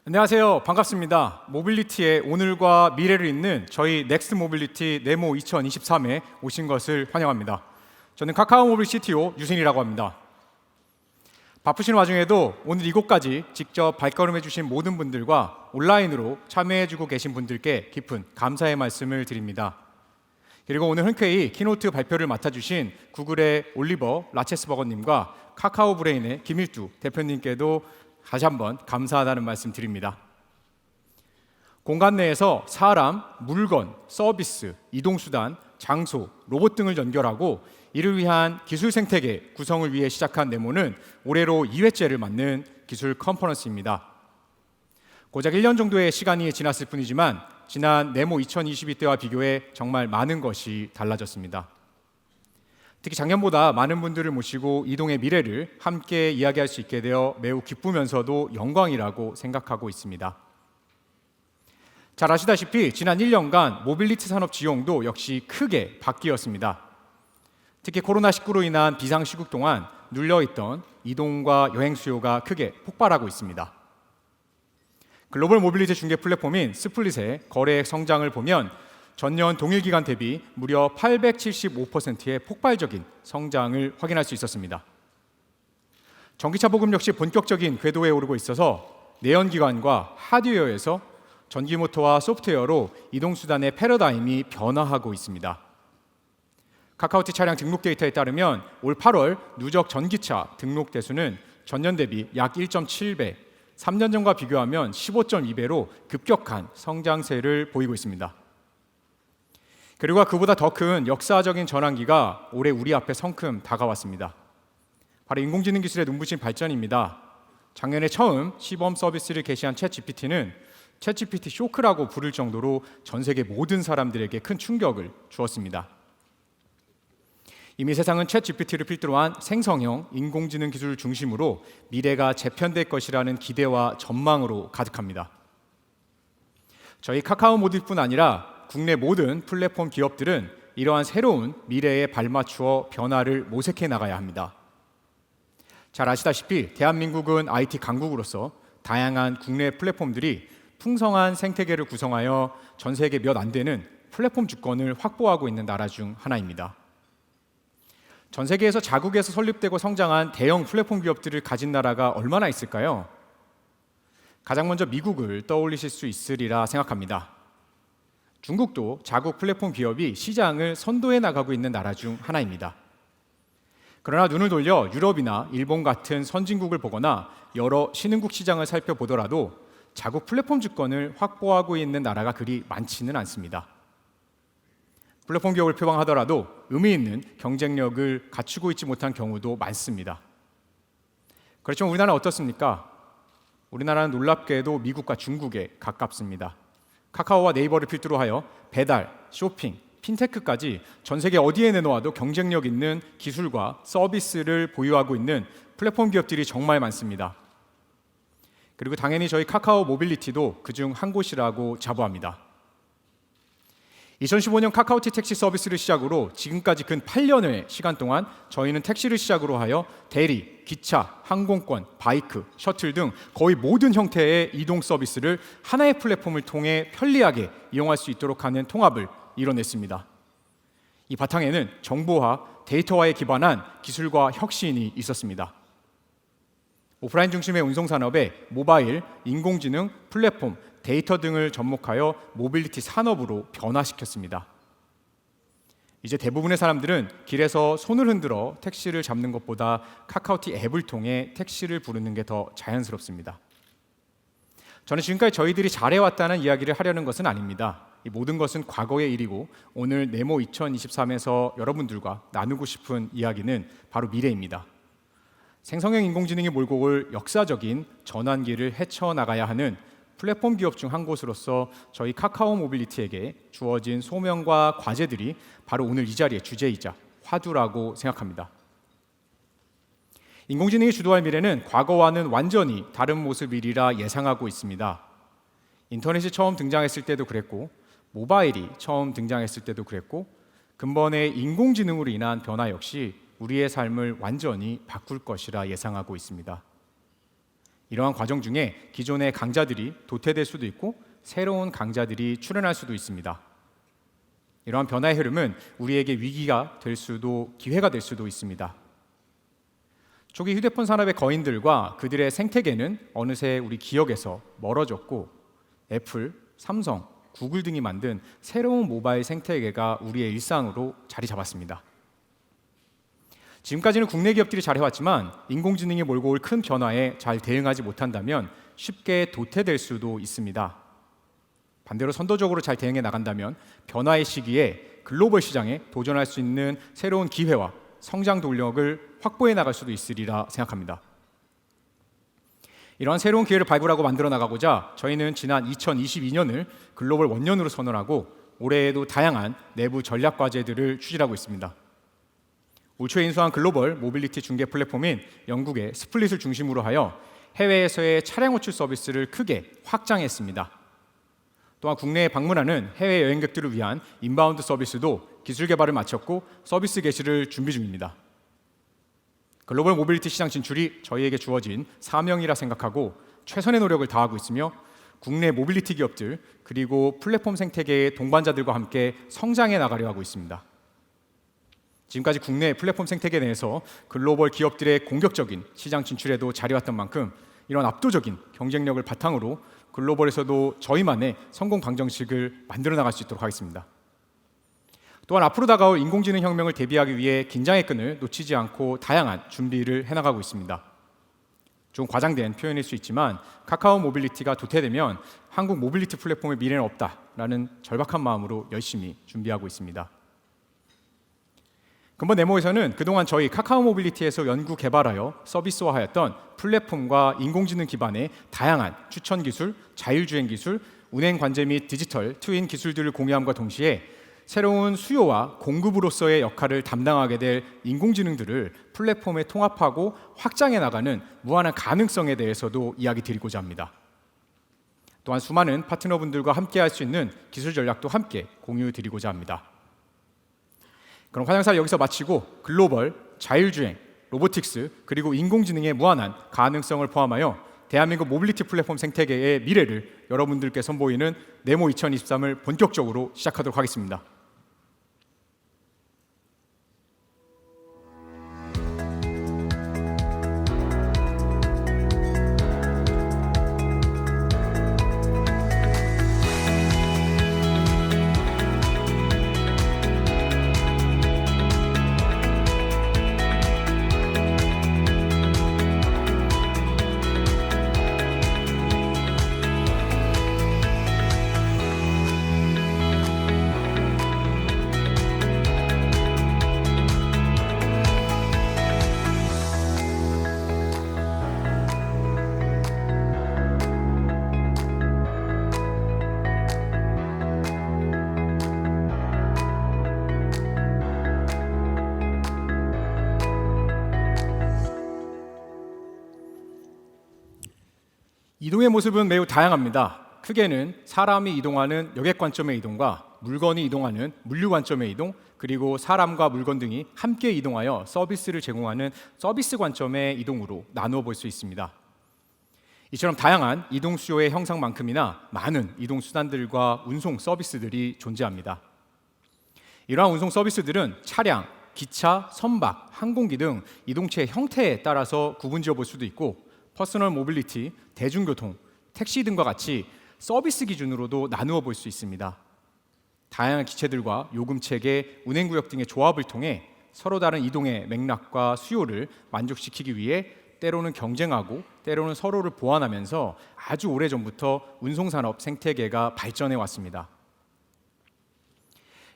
안녕하세요. 반갑습니다. 모빌리티의 오늘과 미래를 잇는 저희 넥스트 모빌리티 네모 2023에 오신 것을 환영합니다. 저는 카카오 모빌 CTO 유신이라고 합니다. 바쁘신 와중에도 오늘 이곳까지 직접 발걸음해 주신 모든 분들과 온라인으로 참여해 주고 계신 분들께 깊은 감사의 말씀을 드립니다. 그리고 오늘 흔쾌히 키노트 발표를 맡아주신 구글의 올리버 라체스버거님과 카카오 브레인의 김일두 대표님께도 다시 한번 감사하다는 말씀 드립니다. 공간 내에서 사람, 물건, 서비스, 이동수단, 장소, 로봇 등을 연결하고 이를 위한 기술 생태계 구성을 위해 시작한 네모는 올해로 2회째를 맞는 기술 컨퍼런스입니다. 고작 1년 정도의 시간이 지났을 뿐이지만 지난 네모 2022 때와 비교해 정말 많은 것이 달라졌습니다. 특히 작년보다 많은 분들을 모시고 이동의 미래를 함께 이야기할 수 있게 되어 매우 기쁘면서도 영광이라고 생각하고 있습니다. 잘 아시다시피 지난 1년간 모빌리티 산업 지형도 역시 크게 바뀌었습니다. 특히 코로나19로 인한 비상시국 동안 눌려있던 이동과 여행 수요가 크게 폭발하고 있습니다. 글로벌 모빌리티 중개 플랫폼인 스플릿의 거래액 성장을 보면 전년 동일 기간 대비 무려 875%의 폭발적인 성장을 확인할 수 있었습니다. 전기차 보급 역시 본격적인 궤도에 오르고 있어서 내연기관과 하드웨어에서 전기모터와 소프트웨어로 이동수단의 패러다임이 변화하고 있습니다. 카카오티 차량 등록 데이터에 따르면 올 8월 누적 전기차 등록 대수는 전년 대비 약 1.7배, 3년 전과 비교하면 15.2배로 급격한 성장세를 보이고 있습니다. 그리고 그보다 더 큰 역사적인 전환기가 올해 우리 앞에 성큼 다가왔습니다. 바로 인공지능 기술의 눈부신 발전입니다. 작년에 처음 시범 서비스를 개시한 챗GPT는 챗GPT 쇼크라고 부를 정도로 전 세계 모든 사람들에게 큰 충격을 주었습니다. 이미 세상은 챗GPT를 필두로 한 생성형 인공지능 기술을 중심으로 미래가 재편될 것이라는 기대와 전망으로 가득합니다. 저희 카카오 모빌뿐 아니라 국내 모든 플랫폼 기업들은 이러한 새로운 미래에 발맞추어 변화를 모색해 나가야 합니다. 잘 아시다시피 대한민국은 IT 강국으로서 다양한 국내 플랫폼들이 풍성한 생태계를 구성하여 전 세계 몇 안 되는 플랫폼 주권을 확보하고 있는 나라 중 하나입니다. 전 세계에서 자국에서 설립되고 성장한 대형 플랫폼 기업들을 가진 나라가 얼마나 있을까요? 가장 먼저 미국을 떠올리실 수 있으리라 생각합니다. 중국도 자국 플랫폼 기업이 시장을 선도해 나가고 있는 나라 중 하나입니다. 그러나 눈을 돌려 유럽이나 일본 같은 선진국을 보거나 여러 신흥국 시장을 살펴보더라도 자국 플랫폼 주권을 확보하고 있는 나라가 그리 많지는 않습니다. 플랫폼 기업을 표방하더라도 의미 있는 경쟁력을 갖추고 있지 못한 경우도 많습니다. 그렇지만 우리나라는 어떻습니까? 우리나라는 놀랍게도 미국과 중국에 가깝습니다. 카카오와 네이버를 필두로 하여 배달, 쇼핑, 핀테크까지 전 세계 어디에 내놓아도 경쟁력 있는 기술과 서비스를 보유하고 있는 플랫폼 기업들이 정말 많습니다. 그리고 당연히 저희 카카오 모빌리티도 그중 한 곳이라고 자부합니다. 2015년 카카오티 택시 서비스를 시작으로 지금까지 근 8년의 시간 동안 저희는 택시를 시작으로 하여 대리, 기차, 항공권, 바이크, 셔틀 등 거의 모든 형태의 이동 서비스를 하나의 플랫폼을 통해 편리하게 이용할 수 있도록 하는 통합을 이뤄냈습니다. 이 바탕에는 정보화, 데이터화에 기반한 기술과 혁신이 있었습니다. 오프라인 중심의 운송산업에 모바일, 인공지능, 플랫폼, 데이터 등을 접목하여 모빌리티 산업으로 변화시켰습니다. 이제 대부분의 사람들은 길에서 손을 흔들어 택시를 잡는 것보다 카카오티 앱을 통해 택시를 부르는 게 더 자연스럽습니다. 저는 지금까지 저희들이 잘해왔다는 이야기를 하려는 것은 아닙니다. 이 모든 것은 과거의 일이고 오늘 네모 2023에서 여러분들과 나누고 싶은 이야기는 바로 미래입니다. 생성형 인공지능이 몰고 올 역사적인 전환기를 헤쳐나가야 하는 플랫폼 기업 중 한 곳으로서 저희 카카오 모빌리티에게 주어진 소명과 과제들이 바로 오늘 이 자리의 주제이자 화두라고 생각합니다. 인공지능이 주도할 미래는 과거와는 완전히 다른 모습이리라 예상하고 있습니다. 인터넷이 처음 등장했을 때도 그랬고, 모바일이 처음 등장했을 때도 그랬고, 근본의 인공지능으로 인한 변화 역시 우리의 삶을 완전히 바꿀 것이라 예상하고 있습니다. 이러한 과정 중에 기존의 강자들이 도태될 수도 있고 새로운 강자들이 출현할 수도 있습니다. 이러한 변화의 흐름은 우리에게 위기가 될 수도 기회가 될 수도 있습니다. 초기 휴대폰 산업의 거인들과 그들의 생태계는 어느새 우리 기억에서 멀어졌고 애플, 삼성, 구글 등이 만든 새로운 모바일 생태계가 우리의 일상으로 자리 잡았습니다. 지금까지는 국내 기업들이 잘해왔지만 인공지능이 몰고 올 큰 변화에 잘 대응하지 못한다면 쉽게 도태될 수도 있습니다. 반대로 선도적으로 잘 대응해 나간다면 변화의 시기에 글로벌 시장에 도전할 수 있는 새로운 기회와 성장 동력을 확보해 나갈 수도 있으리라 생각합니다. 이러한 새로운 기회를 발굴하고 만들어 나가고자 저희는 지난 2022년을 글로벌 원년으로 선언하고 올해에도 다양한 내부 전략 과제들을 추진하고 있습니다. 올 초에 인수한 글로벌 모빌리티 중개 플랫폼인 영국의 스플릿을 중심으로 하여 해외에서의 차량 호출 서비스를 크게 확장했습니다. 또한 국내에 방문하는 해외 여행객들을 위한 인바운드 서비스도 기술 개발을 마쳤고 서비스 개시를 준비 중입니다. 글로벌 모빌리티 시장 진출이 저희에게 주어진 사명이라 생각하고 최선의 노력을 다하고 있으며 국내 모빌리티 기업들 그리고 플랫폼 생태계의 동반자들과 함께 성장해 나가려 하고 있습니다. 지금까지 국내 플랫폼 생태계 내에서 글로벌 기업들의 공격적인 시장 진출에도 잘해왔던 만큼 이런 압도적인 경쟁력을 바탕으로 글로벌에서도 저희만의 성공 방정식을 만들어 나갈 수 있도록 하겠습니다. 또한 앞으로 다가올 인공지능 혁명을 대비하기 위해 긴장의 끈을 놓치지 않고 다양한 준비를 해나가고 있습니다. 좀 과장된 표현일 수 있지만 카카오 모빌리티가 도태되면 한국 모빌리티 플랫폼의 미래는 없다라는 절박한 마음으로 열심히 준비하고 있습니다. 근본 네모에서는 그동안 저희 카카오 모빌리티에서 연구 개발하여 서비스화하였던 플랫폼과 인공지능 기반의 다양한 추천 기술, 자율주행 기술, 운행 관제 및 디지털 트윈 기술들을 공유함과 동시에 새로운 수요와 공급으로서의 역할을 담당하게 될 인공지능들을 플랫폼에 통합하고 확장해 나가는 무한한 가능성에 대해서도 이야기 드리고자 합니다. 또한 수많은 파트너분들과 함께 할 수 있는 기술 전략도 함께 공유 드리고자 합니다. 그럼 화장사를 여기서 마치고 글로벌, 자율주행, 로보틱스 그리고 인공지능의 무한한 가능성을 포함하여 대한민국 모빌리티 플랫폼 생태계의 미래를 여러분들께 선보이는 네모 2023을 본격적으로 시작하도록 하겠습니다. 이동의 모습은 매우 다양합니다. 크게는 사람이 이동하는 여객 관점의 이동과 물건이 이동하는 물류 관점의 이동, 그리고 사람과 물건 등이 함께 이동하여 서비스를 제공하는 서비스 관점의 이동으로 나누어 볼 수 있습니다. 이처럼 다양한 이동 수요의 형상만큼이나 많은 이동 수단들과 운송 서비스들이 존재합니다. 이러한 운송 서비스들은 차량, 기차, 선박, 항공기 등 이동체의 형태에 따라서 구분지어 볼 수도 있고 퍼스널 모빌리티, 대중교통, 택시 등과 같이 서비스 기준으로도 나누어 볼 수 있습니다. 다양한 기체들과 요금체계, 운행구역 등의 조합을 통해 서로 다른 이동의 맥락과 수요를 만족시키기 위해 때로는 경쟁하고 때로는 서로를 보완하면서 아주 오래전부터 운송산업 생태계가 발전해 왔습니다.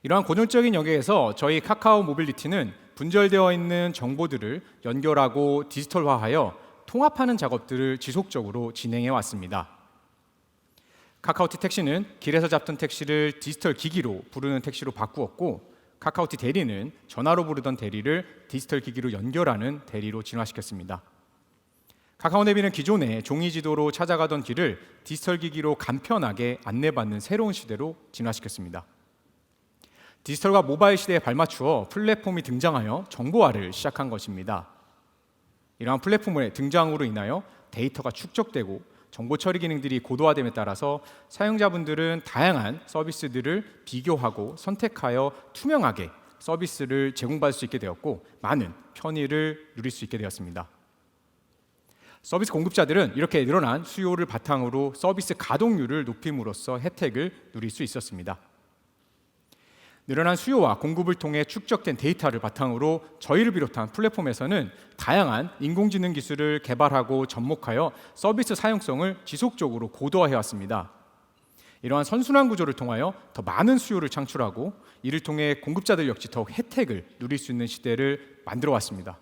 이러한 고전적인 영역에서 저희 카카오 모빌리티는 분절되어 있는 정보들을 연결하고 디지털화하여 통합하는 작업들을 지속적으로 진행해 왔습니다. 카카오티 택시는 길에서 잡던 택시를 디지털 기기로 부르는 택시로 바꾸었고 카카오티 대리는 전화로 부르던 대리를 디지털 기기로 연결하는 대리로 진화시켰습니다. 카카오네비는 기존에 종이 지도로 찾아가던 길을 디지털 기기로 간편하게 안내받는 새로운 시대로 진화시켰습니다. 디지털과 모바일 시대에 발맞추어 플랫폼이 등장하여 정보화를 시작한 것입니다. 이러한 플랫폼의 등장으로 인하여 데이터가 축적되고 정보 처리 기능들이 고도화됨에 따라서 사용자분들은 다양한 서비스들을 비교하고 선택하여 투명하게 서비스를 제공받을 수 있게 되었고 많은 편의를 누릴 수 있게 되었습니다. 서비스 공급자들은 이렇게 늘어난 수요를 바탕으로 서비스 가동률을 높임으로써 혜택을 누릴 수 있었습니다. 늘어난 수요와 공급을 통해 축적된 데이터를 바탕으로 저희를 비롯한 플랫폼에서는 다양한 인공지능 기술을 개발하고 접목하여 서비스 사용성을 지속적으로 고도화해 왔습니다. 이러한 선순환 구조를 통하여 더 많은 수요를 창출하고 이를 통해 공급자들 역시 더욱 혜택을 누릴 수 있는 시대를 만들어 왔습니다.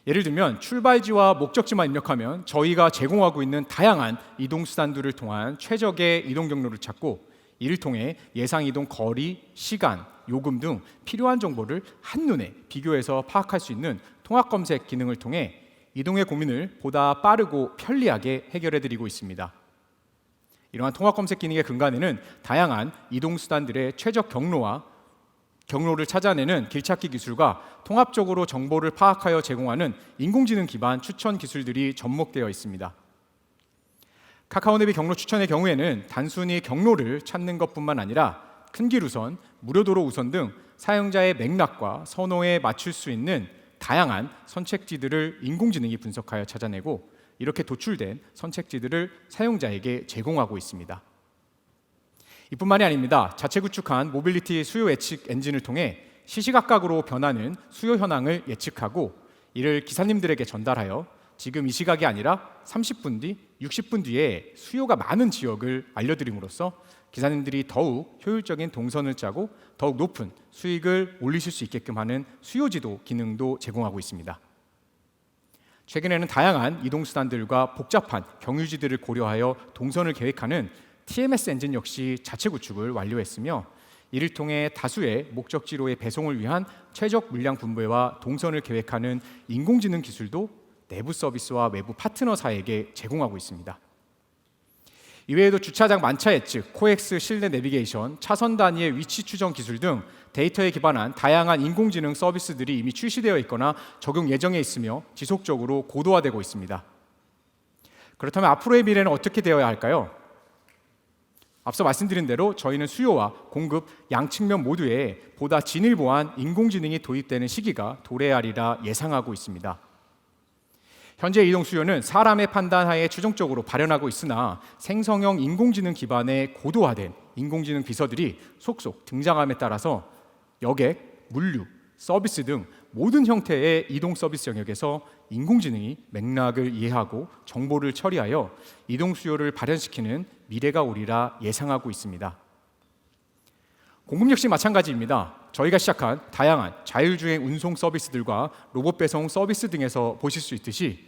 예를 들면 출발지와 목적지만 입력하면 저희가 제공하고 있는 다양한 이동 수단들을 통한 최적의 이동 경로를 찾고 이를 통해 예상 이동 거리, 시간, 요금 등 필요한 정보를 한눈에 비교해서 파악할 수 있는 통합 검색 기능을 통해 이동의 고민을 보다 빠르고 편리하게 해결해 드리고 있습니다. 이러한 통합 검색 기능의 근간에는 다양한 이동 수단들의 최적 경로를 찾아내는 길찾기 기술과 통합적으로 정보를 파악하여 제공하는 인공지능 기반 추천 기술들이 접목되어 있습니다. 카카오네비 경로 추천의 경우에는 단순히 경로를 찾는 것뿐만 아니라 큰 길 우선, 무료도로 우선 등 사용자의 맥락과 선호에 맞출 수 있는 다양한 선택지들을 인공지능이 분석하여 찾아내고 이렇게 도출된 선택지들을 사용자에게 제공하고 있습니다. 이뿐만이 아닙니다. 자체 구축한 모빌리티 수요 예측 엔진을 통해 시시각각으로 변하는 수요 현황을 예측하고 이를 기사님들에게 전달하여 지금 이 시각이 아니라 30분 뒤, 60분 뒤에 수요가 많은 지역을 알려드림으로써 기사님들이 더욱 효율적인 동선을 짜고 더욱 높은 수익을 올리실 수 있게끔 하는 수요지도 기능도 제공하고 있습니다. 최근에는 다양한 이동수단들과 복잡한 경유지들을 고려하여 동선을 계획하는 TMS 엔진 역시 자체 구축을 완료했으며 이를 통해 다수의 목적지로의 배송을 위한 최적 물량 분배와 동선을 계획하는 인공지능 기술도 내부 서비스와 외부 파트너사에게 제공하고 있습니다. 이외에도 주차장 만차 예측, 코엑스 실내 내비게이션, 차선 단위의 위치 추정 기술 등 데이터에 기반한 다양한 인공지능 서비스들이 이미 출시되어 있거나 적용 예정에 있으며 지속적으로 고도화되고 있습니다. 그렇다면 앞으로의 미래는 어떻게 되어야 할까요? 앞서 말씀드린 대로 저희는 수요와 공급 양측면 모두에 보다 진일보한 인공지능이 도입되는 시기가 도래하리라 예상하고 있습니다. 현재 이동 수요는 사람의 판단하에 최종적으로 발현하고 있으나 생성형 인공지능 기반의 고도화된 인공지능 비서들이 속속 등장함에 따라서 여객, 물류, 서비스 등 모든 형태의 이동 서비스 영역에서 인공지능이 맥락을 이해하고 정보를 처리하여 이동 수요를 발현시키는 미래가 오리라 예상하고 있습니다. 공급 역시 마찬가지입니다. 저희가 시작한 다양한 자율주행 운송 서비스들과 로봇 배송 서비스 등에서 보실 수 있듯이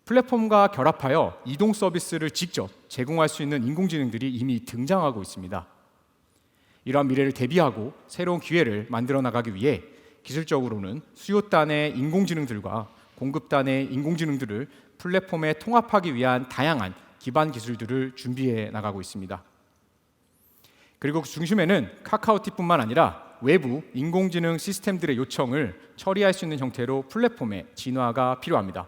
플랫폼과 결합하여 이동 서비스를 직접 제공할 수 있는 인공지능들이 이미 등장하고 있습니다. 이러한 미래를 대비하고 새로운 기회를 만들어 나가기 위해 기술적으로는 수요단의 인공지능들과 공급단의 인공지능들을 플랫폼에 통합하기 위한 다양한 기반 기술들을 준비해 나가고 있습니다. 그리고 그 중심에는 카카오티뿐만 아니라 외부 인공지능 시스템들의 요청을 처리할 수 있는 형태로 플랫폼의 진화가 필요합니다.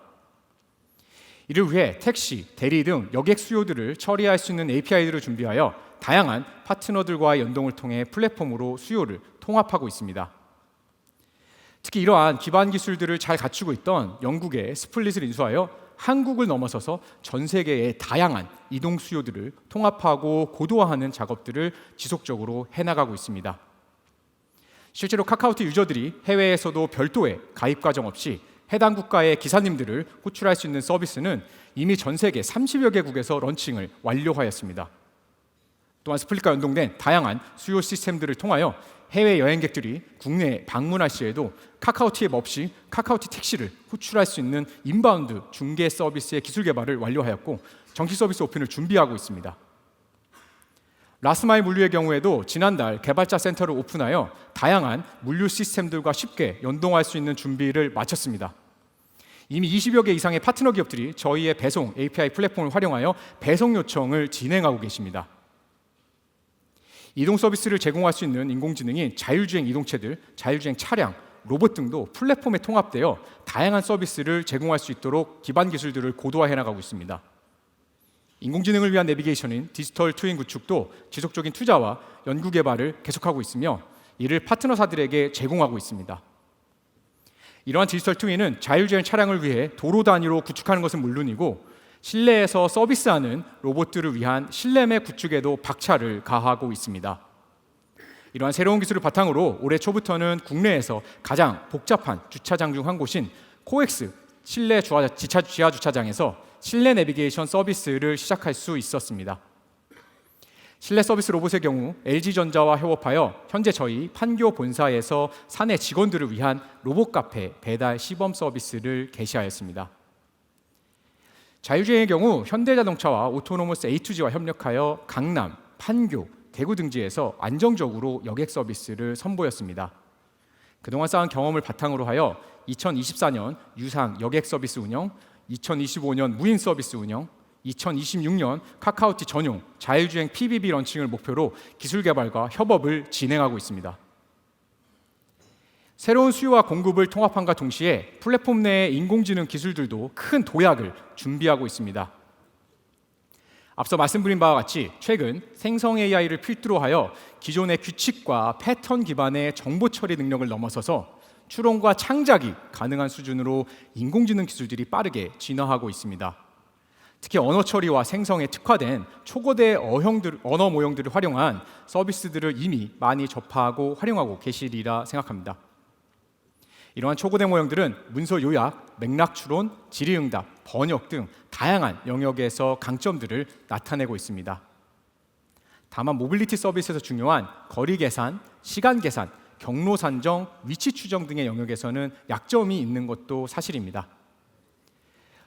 이를 위해 택시, 대리 등 여객 수요들을 처리할 수 있는 API들을 준비하여 다양한 파트너들과의 연동을 통해 플랫폼으로 수요를 통합하고 있습니다. 특히 이러한 기반 기술들을 잘 갖추고 있던 영국의 스플릿을 인수하여 한국을 넘어서서 전 세계의 다양한 이동 수요들을 통합하고 고도화하는 작업들을 지속적으로 해나가고 있습니다. 실제로 카카오티 유저들이 해외에서도 별도의 가입 과정 없이 해당 국가의 기사님들을 호출할 수 있는 서비스는 이미 전 세계 30여 개국에서 런칭을 완료하였습니다. 또한 스플릿과 연동된 다양한 수요 시스템들을 통하여 해외 여행객들이 국내에 방문할 시에도 카카오티 앱 없이 카카오티 택시를 호출할 수 있는 인바운드 중개 서비스의 기술 개발을 완료하였고 정식 서비스 오픈을 준비하고 있습니다. 라스마일 물류의 경우에도 지난달 개발자 센터를 오픈하여 다양한 물류 시스템들과 쉽게 연동할 수 있는 준비를 마쳤습니다. 이미 20여 개 이상의 파트너 기업들이 저희의 배송 API 플랫폼을 활용하여 배송 요청을 진행하고 계십니다. 이동 서비스를 제공할 수 있는 인공지능인 자율주행 이동체들, 자율주행 차량, 로봇 등도 플랫폼에 통합되어 다양한 서비스를 제공할 수 있도록 기반 기술들을 고도화해 나가고 있습니다. 인공지능을 위한 내비게이션인 디지털 트윈 구축도 지속적인 투자와 연구 개발을 계속하고 있으며 이를 파트너사들에게 제공하고 있습니다. 이러한 디지털 트윈은 자율주행 차량을 위해 도로 단위로 구축하는 것은 물론이고 실내에서 서비스하는 로봇들을 위한 실내매 구축에도 박차를 가하고 있습니다. 이러한 새로운 기술을 바탕으로 올해 초부터는 국내에서 가장 복잡한 주차장 중 한 곳인 코엑스 실내 지하 주차장에서 실내 내비게이션 서비스를 시작할 수 있었습니다. 실내 서비스 로봇의 경우 LG전자와 협업하여 현재 저희 판교 본사에서 사내 직원들을 위한 로봇 카페 배달 시범 서비스를 개시하였습니다. 자율주행의 경우 현대자동차와 오토노머스 A2G와 협력하여 강남, 판교, 대구 등지에서 안정적으로 여객 서비스를 선보였습니다. 그동안 쌓은 경험을 바탕으로 하여 2024년 유상 여객 서비스 운영, 2025년 무인 서비스 운영, 2026년 카카오티 전용 자율주행 PBB 런칭을 목표로 기술 개발과 협업을 진행하고 있습니다. 새로운 수요와 공급을 통합함과 동시에 플랫폼 내의 인공지능 기술들도 큰 도약을 준비하고 있습니다. 앞서 말씀드린 바와 같이 최근 생성 AI를 필두로 하여 기존의 규칙과 패턴 기반의 정보 처리 능력을 넘어서서 추론과 창작이 가능한 수준으로 인공지능 기술들이 빠르게 진화하고 있습니다. 특히 언어 처리와 생성에 특화된 초거대 언어 모형들을 활용한 서비스들을 이미 많이 접하고 활용하고 계시리라 생각합니다. 이러한 초거대 모형들은 문서 요약, 맥락 추론, 질의응답, 번역 등 다양한 영역에서 강점들을 나타내고 있습니다. 다만 모빌리티 서비스에서 중요한 거리 계산, 시간 계산, 경로 산정, 위치 추정 등의 영역에서는 약점이 있는 것도 사실입니다.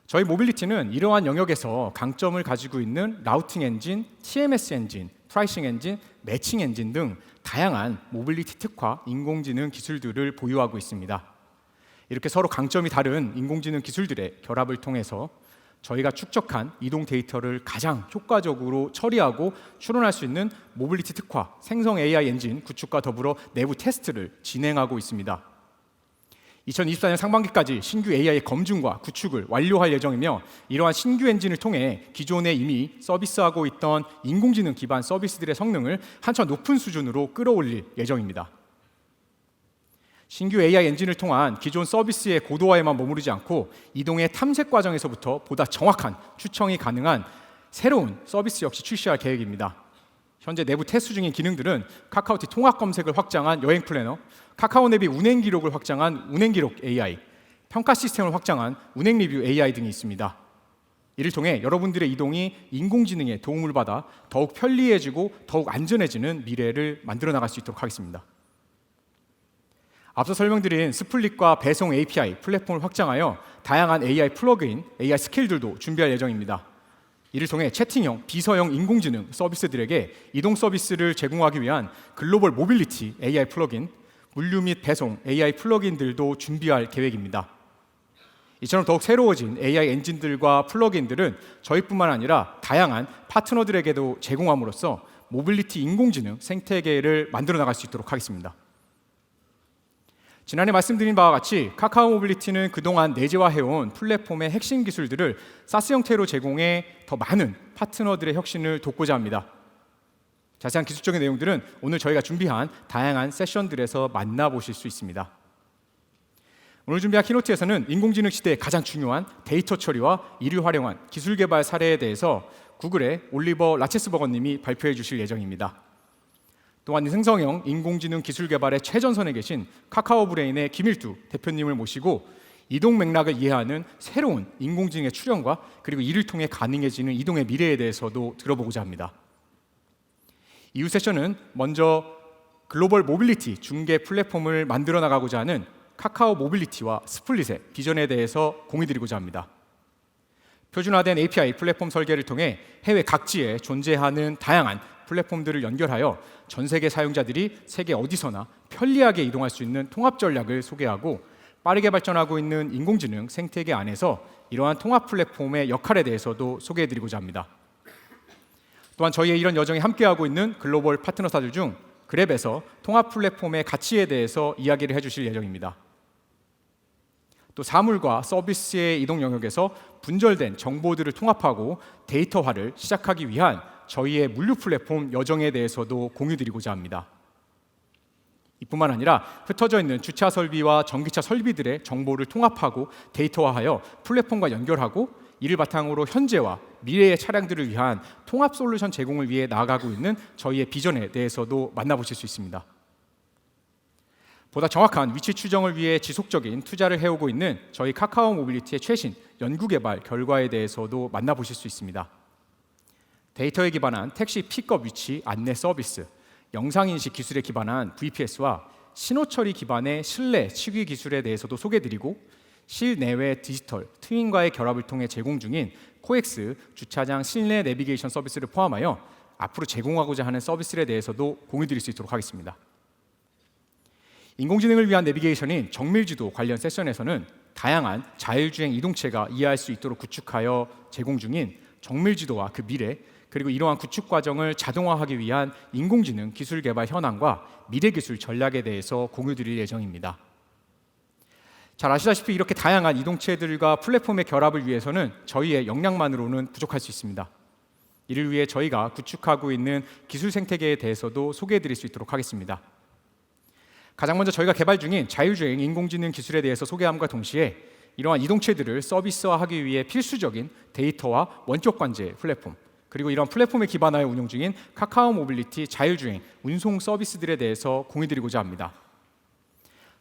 저희 모빌리티는 이러한 영역에서 강점을 가지고 있는 라우팅 엔진, TMS 엔진, 프라이싱 엔진, 매칭 엔진 등 다양한 모빌리티 특화 인공지능 기술들을 보유하고 있습니다. 이렇게 서로 강점이 다른 인공지능 기술들의 결합을 통해서 저희가 축적한 이동 데이터를 가장 효과적으로 처리하고 추론할 수 있는 모빌리티 특화, 생성 AI 엔진 구축과 더불어 내부 테스트를 진행하고 있습니다. 2024년 상반기까지 신규 AI 검증과 구축을 완료할 예정이며 이러한 신규 엔진을 통해 기존에 이미 서비스하고 있던 인공지능 기반 서비스들의 성능을 한층 높은 수준으로 끌어올릴 예정입니다. 신규 AI 엔진을 통한 기존 서비스의 고도화에만 머무르지 않고 이동의 탐색 과정에서부터 보다 정확한 추청이 가능한 새로운 서비스 역시 출시할 계획입니다. 현재 내부 테스트 중인 기능들은 카카오티 통합 검색을 확장한 여행 플래너, 카카오네비 운행 기록을 확장한 운행 기록 AI, 평가 시스템을 확장한 운행 리뷰 AI 등이 있습니다. 이를 통해 여러분들의 이동이 인공지능의 도움을 받아 더욱 편리해지고 더욱 안전해지는 미래를 만들어 나갈 수 있도록 하겠습니다. 앞서 설명드린 스플릿과 배송 API 플랫폼을 확장하여 다양한 AI 플러그인, AI 스킬들도 준비할 예정입니다. 이를 통해 채팅형, 비서형 인공지능 서비스들에게 이동 서비스를 제공하기 위한 글로벌 모빌리티 AI 플러그인, 물류 및 배송 AI 플러그인들도 준비할 계획입니다. 이처럼 더욱 새로워진 AI 엔진들과 플러그인들은 저희뿐만 아니라 다양한 파트너들에게도 제공함으로써 모빌리티 인공지능 생태계를 만들어 나갈 수 있도록 하겠습니다. 지난해 말씀드린 바와 같이 카카오 모빌리티는 그동안 내재화해온 플랫폼의 핵심 기술들을 사스 형태로 제공해 더 많은 파트너들의 혁신을 돕고자 합니다. 자세한 기술적인 내용들은 오늘 저희가 준비한 다양한 세션들에서 만나보실 수 있습니다. 오늘 준비한 키노트에서는 인공지능 시대의 가장 중요한 데이터 처리와 이를 활용한 기술 개발 사례에 대해서 구글의 올리버 라체스버거님이 발표해 주실 예정입니다. 또한 생성형 인공지능 기술 개발의 최전선에 계신 카카오 브레인의 김일두 대표님을 모시고 이동 맥락을 이해하는 새로운 인공지능의 출현과 그리고 이를 통해 가능해지는 이동의 미래에 대해서도 들어보고자 합니다. 이후 세션은 먼저 글로벌 모빌리티 중개 플랫폼을 만들어 나가고자 하는 카카오 모빌리티와 스플릿의 비전에 대해서 공유드리고자 합니다. 표준화된 API 플랫폼 설계를 통해 해외 각지에 존재하는 다양한 플랫폼들을 연결하여 전 세계 사용자들이 세계 어디서나 편리하게 이동할 수 있는 통합 전략을 소개하고, 빠르게 발전하고 있는 인공지능 생태계 안에서 이러한 통합 플랫폼의 역할에 대해서도 소개해드리고자 합니다. 또한 저희의 이런 여정에 함께하고 있는 글로벌 파트너사들 중 그랩에서 통합 플랫폼의 가치에 대해서 이야기를 해주실 예정입니다. 또 사물과 서비스의 이동 영역에서 분절된 정보들을 통합하고 데이터화를 시작하기 위한 저희의 물류 플랫폼 여정에 대해서도 공유드리고자 합니다. 이뿐만 아니라 흩어져 있는 주차 설비와 전기차 설비들의 정보를 통합하고 데이터화하여 플랫폼과 연결하고, 이를 바탕으로 현재와 미래의 차량들을 위한 통합 솔루션 제공을 위해 나아가고 있는 저희의 비전에 대해서도 만나보실 수 있습니다. 보다 정확한 위치 추정을 위해 지속적인 투자를 해오고 있는 저희 카카오 모빌리티의 최신 연구개발 결과에 대해서도 만나보실 수 있습니다. 데이터에 기반한 택시 픽업 위치 안내 서비스, 영상인식 기술에 기반한 VPS와 신호처리 기반의 실내 치기 기술에 대해서도 소개해드리고, 실내외 디지털 트윈과의 결합을 통해 제공 중인 코엑스 주차장 실내 내비게이션 서비스를 포함하여 앞으로 제공하고자 하는 서비스에 대해서도 공유드릴 수 있도록 하겠습니다. 인공지능을 위한 내비게이션인 정밀지도 관련 세션에서는 다양한 자율주행 이동체가 이해할 수 있도록 구축하여 제공 중인 정밀지도와 그 미래, 그리고 이러한 구축 과정을 자동화하기 위한 인공지능 기술 개발 현황과 미래 기술 전략에 대해서 공유드릴 예정입니다. 잘 아시다시피 이렇게 다양한 이동체들과 플랫폼의 결합을 위해서는 저희의 역량만으로는 부족할 수 있습니다. 이를 위해 저희가 구축하고 있는 기술 생태계에 대해서도 소개해드릴 수 있도록 하겠습니다. 가장 먼저 저희가 개발 중인 자율주행 인공지능 기술에 대해서 소개함과 동시에 이러한 이동체들을 서비스화하기 위해 필수적인 데이터와 원격 관제 플랫폼, 그리고 이런 플랫폼에 기반하여 운영 중인 카카오 모빌리티 자율주행 운송 서비스들에 대해서 공유드리고자 합니다.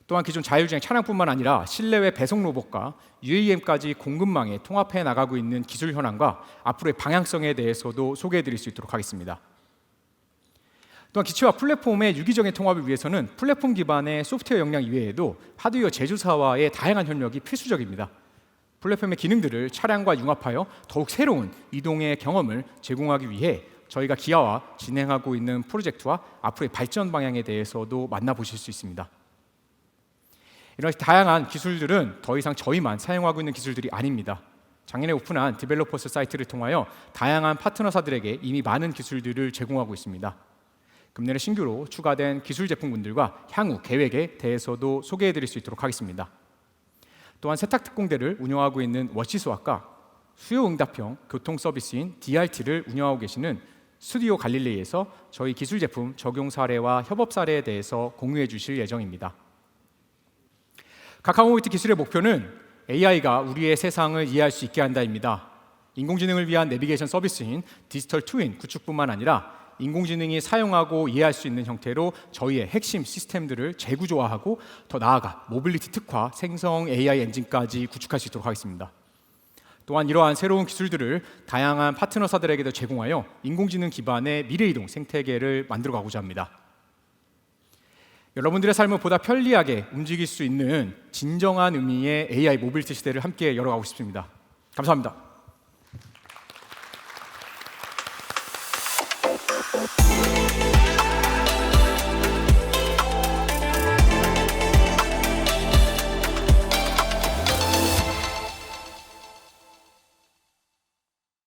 또한 기존 자율주행 차량뿐만 아니라 실내외 배송 로봇과 UAM까지 공급망에 통합해 나가고 있는 기술 현황과 앞으로의 방향성에 대해서도 소개해드릴 수 있도록 하겠습니다. 또한 기체와 플랫폼의 유기적인 통합을 위해서는 플랫폼 기반의 소프트웨어 역량 이외에도 하드웨어 제조사와의 다양한 협력이 필수적입니다. 플랫폼의 기능들을 차량과 융합하여 더욱 새로운 이동의 경험을 제공하기 위해 저희가 기아와 진행하고 있는 프로젝트와 앞으로의 발전 방향에 대해서도 만나보실 수 있습니다. 이런 다양한 기술들은 더 이상 저희만 사용하고 있는 기술들이 아닙니다. 작년에 오픈한 디벨로퍼스 사이트를 통하여 다양한 파트너사들에게 이미 많은 기술들을 제공하고 있습니다. 금년에 신규로 추가된 기술 제품군들과 향후 계획에 대해서도 소개해드릴 수 있도록 하겠습니다. 또한 세탁특공대를 운영하고 있는 워시스와과 수요응답형 교통 서비스인 DRT를 운영하고 계시는 스튜디오 갈릴레이에서 저희 기술 제품 적용 사례와 협업 사례에 대해서 공유해 주실 예정입니다. 카카오 모빌리티 기술의 목표는 AI가 우리의 세상을 이해할 수 있게 한다입니다. 인공지능을 위한 내비게이션 서비스인 디지털 트윈 구축뿐만 아니라 인공지능이 사용하고 이해할 수 있는 형태로 저희의 핵심 시스템들을 재구조화하고 더 나아가 모빌리티 특화 생성 AI 엔진까지 구축할 수 있도록 하겠습니다. 또한 이러한 새로운 기술들을 다양한 파트너사들에게도 제공하여 인공지능 기반의 미래이동 생태계를 만들어가고자 합니다. 여러분들의 삶을 보다 편리하게 움직일 수 있는 진정한 의미의 AI 모빌리티 시대를 함께 열어가고 싶습니다. 감사합니다.